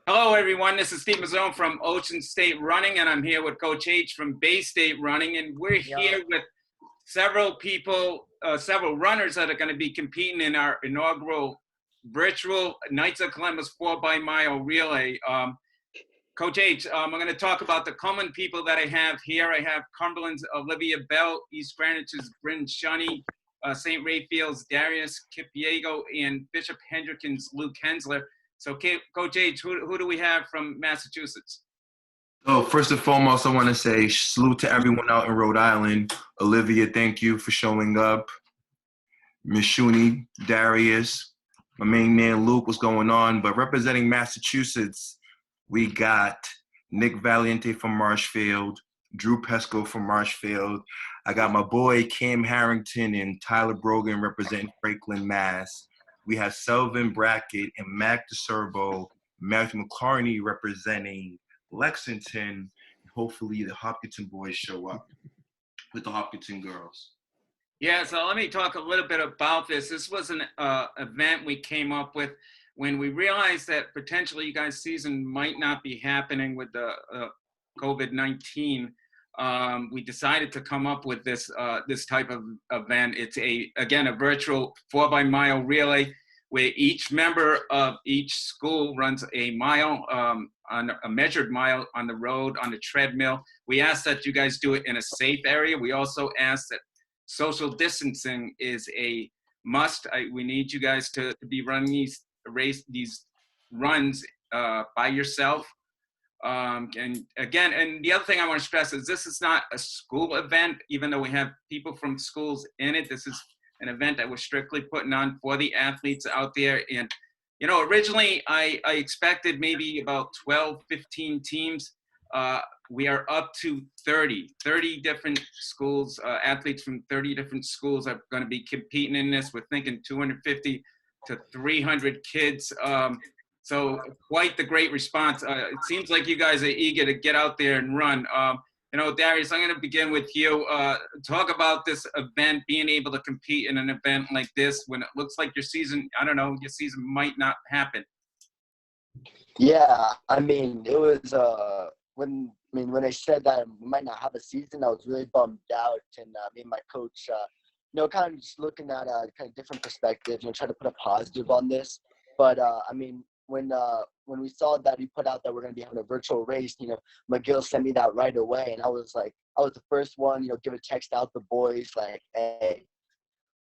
Hello, everyone. This is Steve Mazzone from Ocean State Running, and I'm here with Coach H from Bay State Running, and we're here with several people, several runners that are going to be competing in our inaugural virtual Knights of Columbus 4xMile relay. Coach H, I'm going to talk about the common people that I have here. I have Cumberland's Olivia Bell, East Greenwich's Bryn Shunny, St. Raphael's Darius Kipiego, and Bishop Hendrick's Luke Hensler. So, Coach H, who do we have from Massachusetts? So first and foremost, I want to say salute to everyone out in Rhode Island. Olivia, thank you for showing up. Miss Shuni, Darius, my main man Luke, what's going on? But representing Massachusetts, we got Nick Valiente from Marshfield, Drew Pesco from Marshfield. I got my boy Cam Harrington and Tyler Brogan representing Franklin, Mass. We have Selvin Brackett and Mac DeSerbo, Matthew McCarney representing Lexington. Hopefully the Hopkinton boys show up with the Hopkinton girls. Yeah, so let me talk a little bit about this. This was an event we came up with when we realized that potentially you guys' season might not be happening with the COVID-19. We decided to come up with this this type of event. It's again a virtual 4xMile relay where each member of each school runs a mile, on a measured mile on the road on the treadmill. We ask that you guys do it in a safe area. We also ask that social distancing is a must. We need you guys to be running these runs by yourself. And again, and the other thing I want to stress is this is not a school event, even though we have people from schools in it. This is an event that we're strictly putting on for the athletes out there. And, you know, originally I expected maybe about 12, 15 teams. We are up to 30 different schools, athletes from 30 different schools are going to be competing in this. We're thinking 250 to 300 kids. So quite the great response. It seems like you guys are eager to get out there and run. You know, Darius, I'm going to begin with you. Talk about this event, being able to compete in an event like this when it looks like your season, I don't know, your season might not happen. Yeah, I mean, it was when they said that we might not have a season, I was really bummed out, and me and my coach, you know, kind of just looking at kind of different perspectives, you know, trying to put a positive on this. But I mean, when we saw that he put out that we're going to be having a virtual race, you know, McGill sent me that right away, and I was the first one, you know, give a text out to the boys like, hey,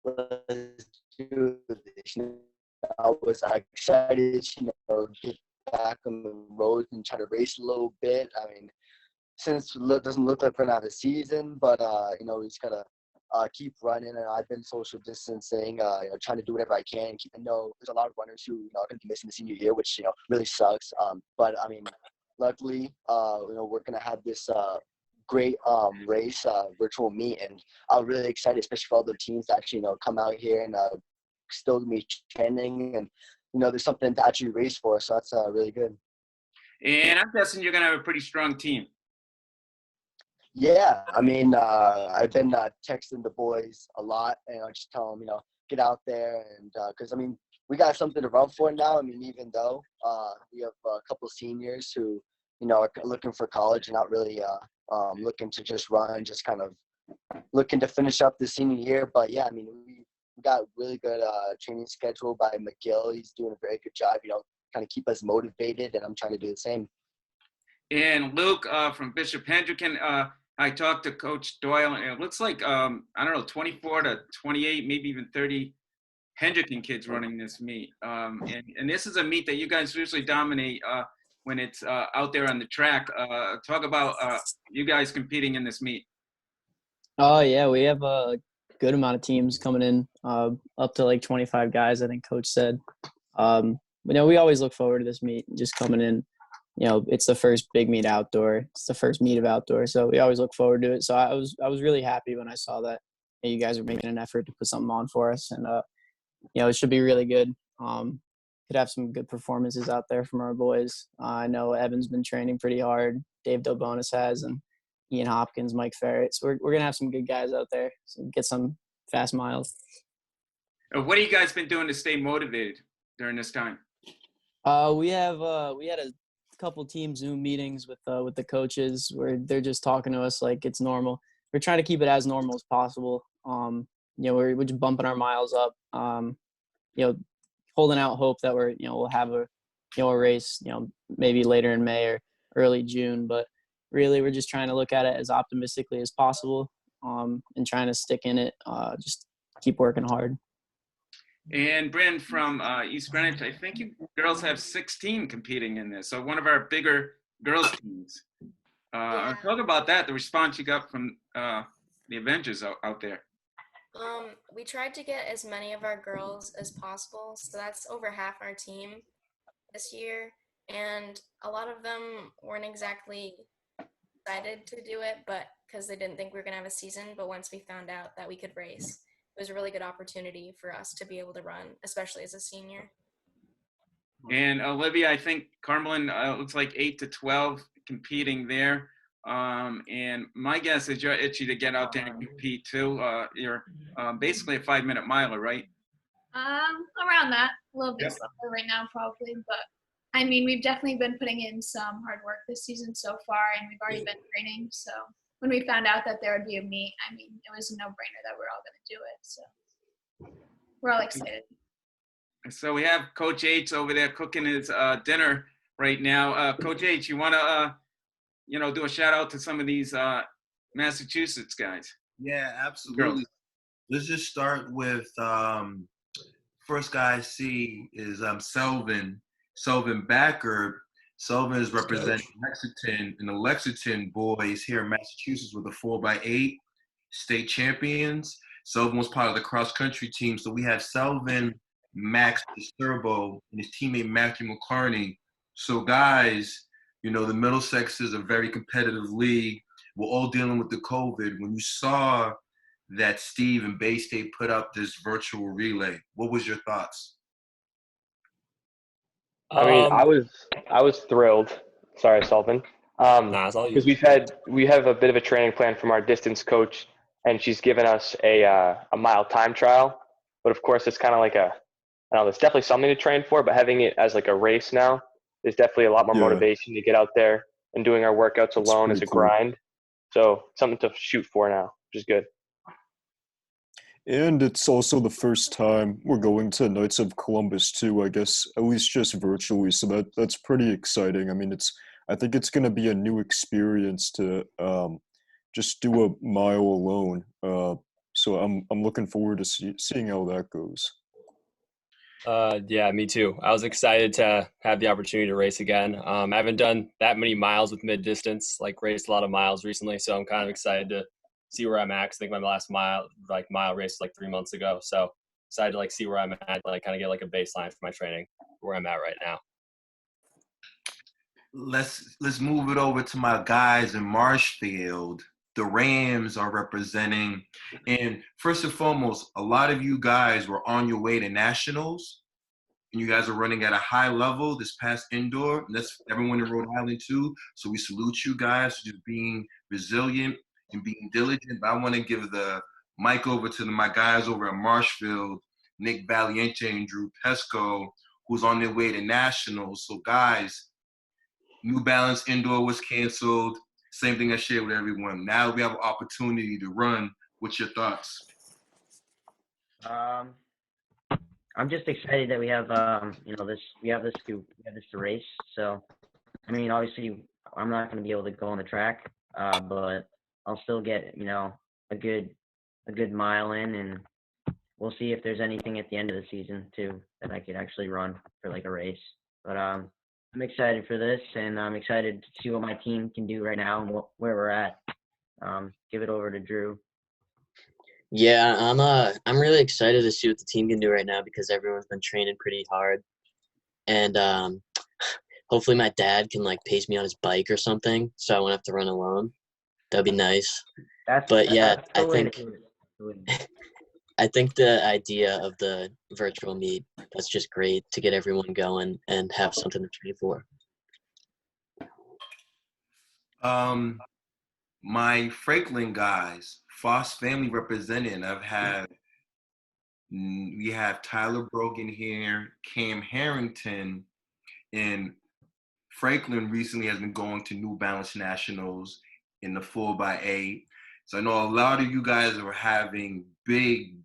let's do this. You know, I was excited, you know, get back on the road and try to race a little bit. I mean, since it doesn't look like we're going to have a season, but you know, we just gotta keep running, and I've been social distancing, you know, trying to do whatever I can. I know there's a lot of runners who, you know, are going to be missing the senior year, which, you know, really sucks. But I mean, luckily, you know, we're going to have this great race, virtual meet, and I'm really excited, especially for all the teams to actually, you know, come out here and still be training, and, you know, there's something to actually race for, so that's really good. And I'm guessing you're going to have a pretty strong team. Yeah, I mean, I've been texting the boys a lot, and I just tell them, you know, get out there, and because I mean, we got something to run for now. I mean, even though we have a couple of seniors who, you know, are looking for college and not really looking to just run, just kind of looking to finish up the senior year. But yeah, I mean, we got really good training schedule by McGill. He's doing a very good job, you know, kind of keep us motivated, and I'm trying to do the same. And Luke from Bishop Hendrick, I talked to Coach Doyle, and it looks like, I don't know, 24 to 28, maybe even 30 Hendricken kids running this meet. And this is a meet that you guys usually dominate when it's out there on the track. Talk about you guys competing in this meet. Oh, yeah, we have a good amount of teams coming in, up to like 25 guys, I think Coach said. But, you know, we always look forward to this meet, just coming in. You know, it's the first big meet outdoor. It's the first meet of outdoor, so we always look forward to it. So I was really happy when I saw that you guys are making an effort to put something on for us, and you know, it should be really good. Could have some good performances out there from our boys. I know Evan's been training pretty hard. Dave Delbonis has, and Ian Hopkins, Mike Ferret. So we're gonna have some good guys out there. So get some fast miles. What have you guys been doing to stay motivated during this time? We had a couple team Zoom meetings with the coaches where they're just talking to us like it's normal. We're trying to keep it as normal as possible. We're just bumping our miles up. You know, holding out hope that we'll have a race, maybe later in May or early June. But really, we're just trying to look at it as optimistically as possible, and trying to stick in it. Just keep working hard. And Bryn from East Greenwich, I think you girls have 16 competing in this. So one of our bigger girls teams. Talk about that, the response you got from the Avengers out there. We tried to get as many of our girls as possible, so that's over half our team this year, and a lot of them weren't exactly excited to do it, but because they didn't think we were going to have a season, but once we found out that we could race, it was a really good opportunity for us to be able to run, especially as a senior. And Olivia, I think Carmelin looks like 8 to 12 competing there. And my guess is you're itchy to get out there and compete too. You're basically a 5-minute miler, right? Around that, a little bit slower right now probably, but I mean, we've definitely been putting in some hard work this season so far, and we've already been training. So when we found out that there would be a meet, I mean, it was a no-brainer that we're all going to do it. So we're all excited. So we have Coach H over there cooking his dinner right now. Coach H, you want to, do a shout out to some of these Massachusetts guys? Yeah, absolutely. Let's just start with first guy I see is Selvin Backer. Selvin is representing Lexington, and the Lexington boys here in Massachusetts with the 4x8 state champions. Selvin was part of the cross country team, so we have Selvin, Max Disturbo, and his teammate Matthew McCarney. So guys, the Middlesex is a very competitive league. We're all dealing with the COVID. When you saw that Steve and Bay State put up this virtual relay, what was your thoughts? I mean, I was thrilled. Sorry, Sullivan. Because we have a bit of a training plan from our distance coach, and she's given us a mile time trial. But of course, it's kind of like there's definitely something to train for, but having it as like a race now is definitely a lot more motivation to get out there and doing our workouts alone as a grind. So something to shoot for now, which is good. And it's also the first time we're going to Knights of Columbus too, I guess, at least just virtually. So that's pretty exciting. I mean, I think it's going to be a new experience to just do a mile alone. So I'm looking forward to seeing how that goes. Yeah, me too. I was excited to have the opportunity to race again. I haven't done that many miles with mid distance, raced a lot of miles recently. So I'm kind of excited to see where I'm at. 'Cause I think my last mile race was 3 months ago. So excited to see where I'm at, kind of get a baseline for my training, where I'm at right now. Let's move it over to my guys in Marshfield. The Rams are representing, and first and foremost, a lot of you guys were on your way to nationals, and you guys are running at a high level this past indoor. And that's everyone in Rhode Island too. So we salute you guys for just being resilient and being diligent. But I want to give the mic over to my guys over at Marshfield, Nick Valiente and Drew Pesco, who's on their way to nationals. So guys, New Balance indoor was canceled. Same thing I shared with everyone. Now we have an opportunity to run. What's your thoughts? I'm just excited that we have this to race. So, I mean, obviously, I'm not going to be able to go on the track, but I'll still get a good mile in, and we'll see if there's anything at the end of the season too that I could actually run for a race. But I'm excited for this, and I'm excited to see what my team can do right now and where we're at. Give it over to Drew. Yeah, I'm really excited to see what the team can do right now because everyone's been training pretty hard, and hopefully my dad can pace me on his bike or something, so I won't have to run alone. That'd be nice. I think the idea of the virtual meet, that's just great to get everyone going and have something to train for. My Franklin guys, Foss family representative, we have Tyler Brogan here, Cam Harrington, And Franklin recently has been going to New Balance Nationals in the 4x8. So I know a lot of you guys are having big,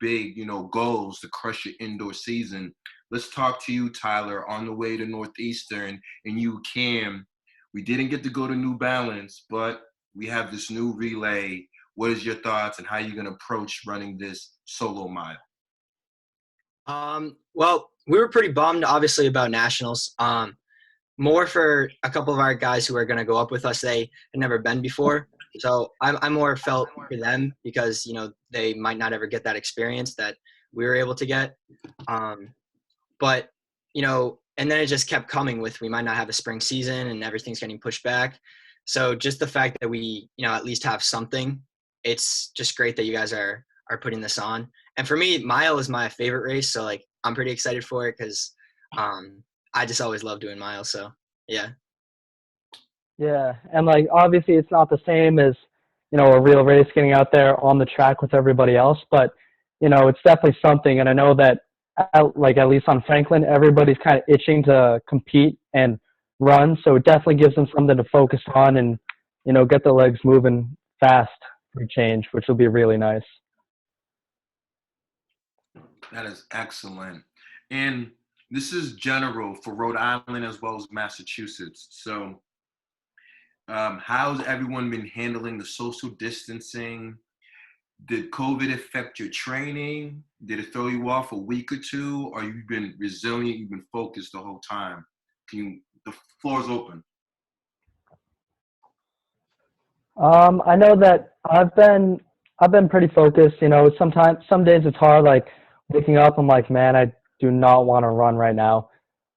goals to crush your indoor season. Let's talk to you, Tyler, on the way to Northeastern, and you, Cam. We didn't get to go to New Balance, but we have this new relay. What is your thoughts and how you're going to approach running this solo mile? Well, we were pretty bummed, obviously, about nationals. More for a couple of our guys who are going to go up with us. They had never been before, so I more felt for them because they might not ever get that experience that we were able to get. But and then it just kept coming with we might not have a spring season and everything's getting pushed back. So just the fact that we at least have something, it's just great that you guys are putting this on. And for me, mile is my favorite race, so like I'm pretty excited for it because I just always love doing miles. So yeah. Yeah, and like obviously it's not the same as a real race getting out there on the track with everybody else, but it's definitely something. And I know that at least on Franklin, everybody's kind of itching to compete and run, so it definitely gives them something to focus on and get the legs moving fast for change, which will be really nice. That is excellent. And this is general for Rhode Island as well as Massachusetts. So how's everyone been handling the social distancing? Did COVID affect your training? Did it throw you off a week or two? Or you've been resilient, you've been focused the whole time? The floor is open. I know that I've been pretty focused. Sometimes some days it's hard, like waking up, I'm like, man, I do not want to run right now.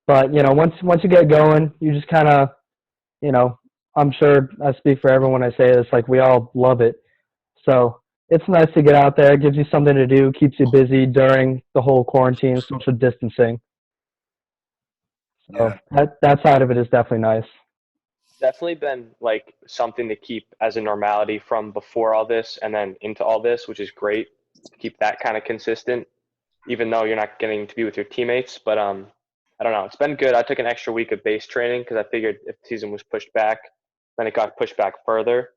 But once you get going, you just kind of, I'm sure I speak for everyone when I say this, like we all love it. So it's nice to get out there. It gives you something to do, keeps you busy during the whole quarantine, social distancing. So that side of it is definitely nice. Definitely been like something to keep as a normality from before all this and then into all this, which is great to keep that kind of consistent, even though you're not getting to be with your teammates. But I don't know. It's been good. I took an extra week of base training because I figured if the season was pushed back, then it got pushed back further.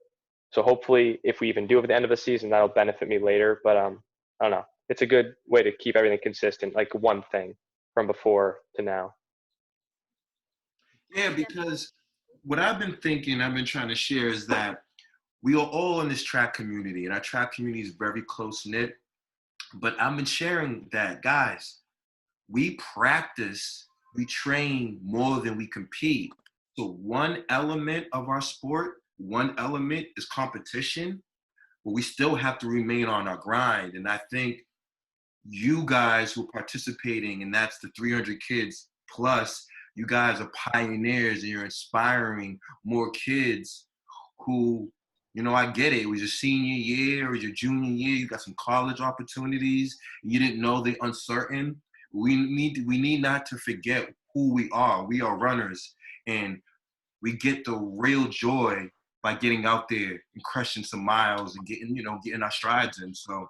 So hopefully, if we even do it at the end of the season, that'll benefit me later. But I don't know. It's a good way to keep everything consistent, like one thing from before to now. Yeah, because what I've been thinking, I've been trying to share is that we are all in this track community, and our track community is very close knit. But I've been sharing that, guys, we practice, we train more than we compete. So one element of our sport, one element is competition, but we still have to remain on our grind. And I think you guys who are participating, and that's the 300 kids plus, you guys are pioneers and you're inspiring more kids who, I get it. It was your senior year or your junior year. You got some college opportunities. You didn't know the uncertain. We need not to forget who we are. We are runners, and we get the real joy by getting out there and crushing some miles and getting our strides in. So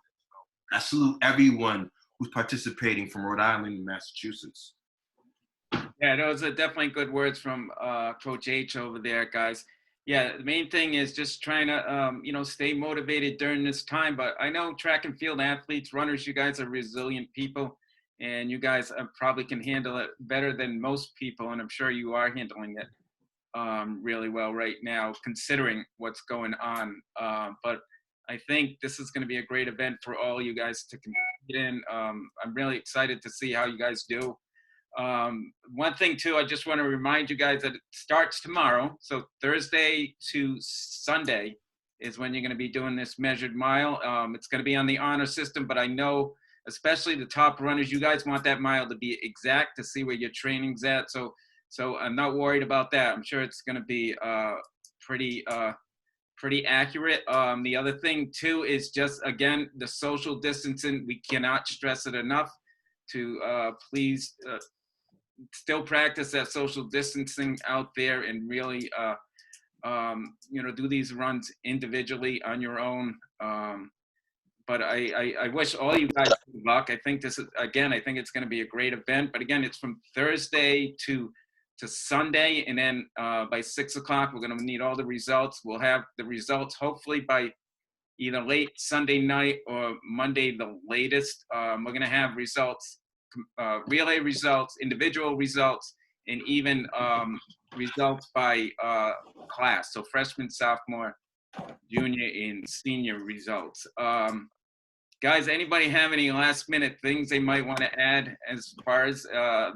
I salute everyone who's participating from Rhode Island and Massachusetts. Yeah, those are definitely good words from Coach H over there, guys. Yeah, the main thing is just trying to, stay motivated during this time. But I know track and field athletes, runners, you guys are resilient people, and you guys probably can handle it better than most people, and I'm sure you are handling it really well right now, considering what's going on. But I think this is going to be a great event for all you guys to compete in. I'm really excited to see how you guys do. One thing too, I just want to remind you guys that it starts tomorrow. So Thursday to Sunday is when you're going to be doing this measured mile. It's going to be on the honor system, but I know especially the top runners, you guys want that mile to be exact to see where your training's at. So I'm not worried about that. I'm sure it's going to be pretty accurate. The other thing too is just, again, the social distancing. We cannot stress it enough to please still practice that social distancing out there and really, do these runs individually on your own. But I wish all you guys good luck. I think I think it's going to be a great event. But again, it's from Thursday to to Sunday, and then by 6 o'clock, we're going to need all the results. We'll have the results hopefully by either late Sunday night or Monday the latest. We're going to have results, relay results, individual results, and even results by class. So freshman, sophomore, junior, and senior results. Guys, anybody have any last minute things they might want to add as far as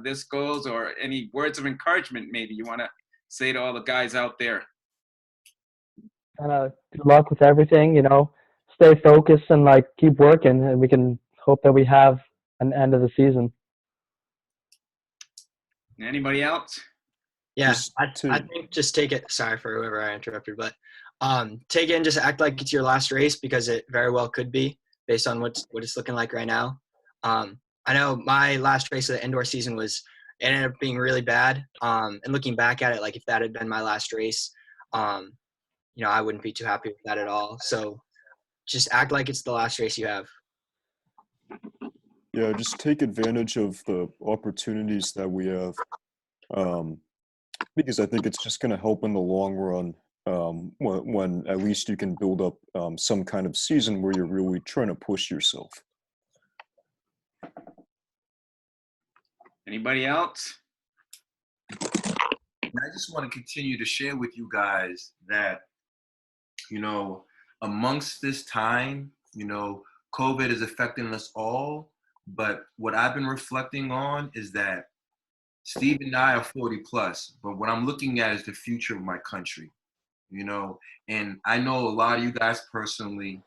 this goes, or any words of encouragement maybe you want to say to all the guys out there? Good luck with everything, stay focused and like keep working, and we can hope that we have an end of the season. Anybody else? Yeah, I think just take it. Sorry for whoever I interrupted, but take it and just act like it's your last race, because it very well could be based on what it's looking like right now. I know my last race of the indoor season ended up being really bad. And looking back at it, like if that had been my last race, I wouldn't be too happy with that at all. So just act like it's the last race you have. Yeah, just take advantage of the opportunities that we have, because I think it's just going to help in the long run, when at least you can build up some kind of season where you're really trying to push yourself. Anybody else? I just want to continue to share with you guys that, amongst this time, COVID is affecting us all. But what I've been reflecting on is that Steve and I are 40 plus, but what I'm looking at is the future of my country, and I know a lot of you guys personally,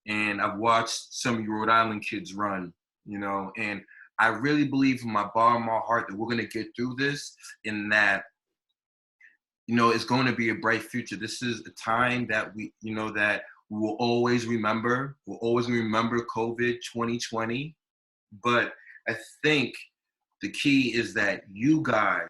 and I've watched some of you Rhode Island kids run, and I really believe from my bottom of my heart that we're going to get through this, and that, it's going to be a bright future. This is a time that we will always remember. We'll always remember COVID 2020. But I think the key is that you guys,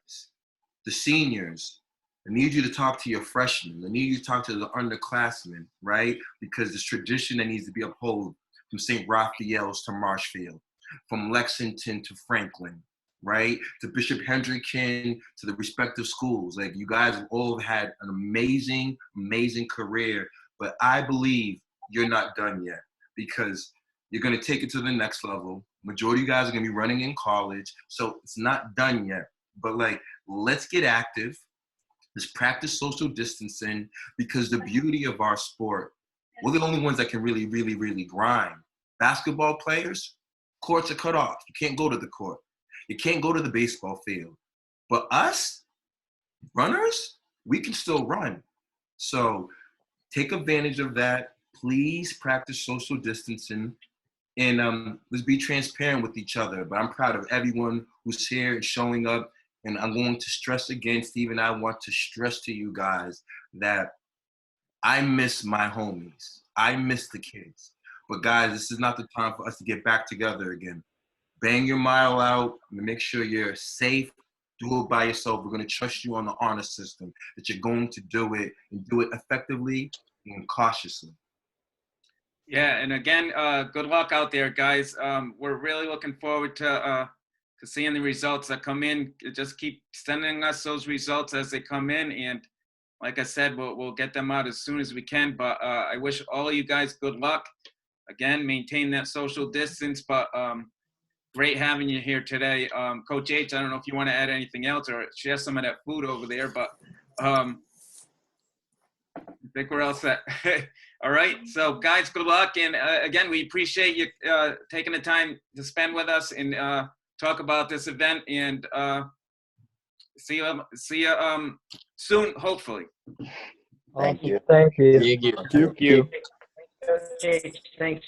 the seniors, I need you to talk to your freshmen. I need you to talk to the underclassmen, right? Because there's tradition that needs to be upheld from St. Raphael's to Marshfield, from Lexington to Franklin, right? To Bishop Hendricken, to the respective schools. Like, you guys have all had an amazing, amazing career, but I believe you're not done yet, because you're going to take it to the next level. Majority of you guys are going to be running in college, so it's not done yet. But let's get active. Let's practice social distancing, because the beauty of our sport, we're the only ones that can really, really, really grind. Basketball players, courts are cut off. You can't go to the court. You can't go to the baseball field. But us, runners, we can still run. So take advantage of that. Please practice social distancing. And let's be transparent with each other. But I'm proud of everyone who's here and showing up. And I'm going to stress again, Steve and I want to stress to you guys that I miss my homies. I miss the kids. But guys, this is not the time for us to get back together again. Bang your mile out. Make sure you're safe. Do it by yourself. We're going to trust you on the honor system, that you're going to do it and do it effectively and cautiously. Yeah, and again, good luck out there, guys. We're really looking forward to seeing the results that come in. Just keep sending us those results as they come in, and like I said, we'll get them out as soon as we can. But I wish all of you guys good luck. Again, maintain that social distance, but great having you here today. Coach H, I don't know if you want to add anything else or share some of that food over there, but I think we're all set. All right, so guys, good luck. And again, we appreciate you taking the time to spend with us and talk about this event, and see you soon, hopefully. Thank you. Thank you. Thank you. Thank you. Okay, thanks.